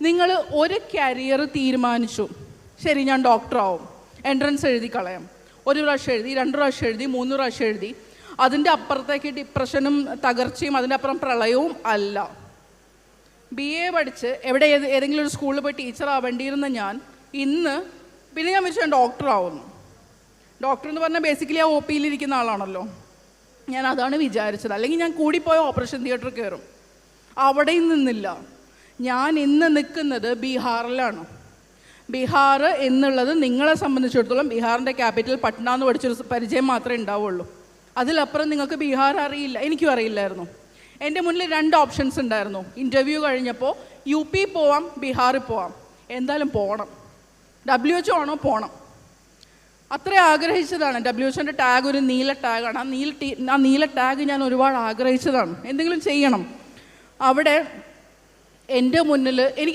നിങ്ങൾ ഒരു കരിയർ തീരുമാനിച്ചു, ശരി ഞാൻ ഡോക്ടറാവും, എൻട്രൻസ് എഴുതി കളയാം, 1 പ്രാവശ്യം എഴുതി, 2 പ്രാവശ്യം എഴുതി, 3 പ്രാവശ്യം എഴുതി, അതിൻ്റെ അപ്പുറത്തേക്ക് ഡിപ്രഷനും തകർച്ചയും അതിൻ്റെ അപ്പുറം പ്രളയവും അല്ല. BA പഠിച്ച് ഏതെങ്കിലും ഒരു സ്കൂളിൽ പോയി ടീച്ചറാവേണ്ടിയിരുന്ന ഞാൻ ഇന്ന് പിന്നെ ഞാൻ വെച്ചാൽ ഡോക്ടറാവുന്നു. ഡോക്ടർ എന്ന് പറഞ്ഞാൽ ബേസിക്കലി ആ OP യിലിരിക്കുന്ന ആളാണല്ലോ. ഞാൻ അതാണ് വിചാരിച്ചത്. അല്ലെങ്കിൽ ഞാൻ കൂടിപ്പോയ ഓപ്പറേഷൻ തിയേറ്ററിൽ കയറും. അവിടെയും നിന്നില്ല. ഞാൻ ഇന്ന് നിൽക്കുന്നത് ബീഹാറിലാണ്. ബീഹാർ എന്നുള്ളത് നിങ്ങളെ സംബന്ധിച്ചിടത്തോളം ബീഹാറിൻ്റെ ക്യാപിറ്റൽ പട്ന എന്ന് പഠിച്ചൊരു പരിചയം മാത്രമേ ഉണ്ടാവുള്ളൂ. അതിലപ്പുറം നിങ്ങൾക്ക് ബീഹാർ അറിയില്ല. എനിക്കും അറിയില്ലായിരുന്നു. എൻ്റെ മുന്നിൽ 2 ഓപ്ഷൻസ് ഉണ്ടായിരുന്നു. ഇൻ്റർവ്യൂ കഴിഞ്ഞപ്പോൾ UP പോവാം, ബീഹാറിൽ പോവാം. എന്തായാലും പോകണം. WHO ആണോ പോകണം. അത്ര ആഗ്രഹിച്ചതാണ്. WHOൻ്റെ ടാഗ് ഒരു നീല ടാഗാണ്. ആ നീല ടാഗ് ഞാൻ ഒരുപാട് ആഗ്രഹിച്ചതാണ്. എന്തെങ്കിലും ചെയ്യണം. അവിടെ എൻ്റെ മുന്നിൽ എനിക്ക്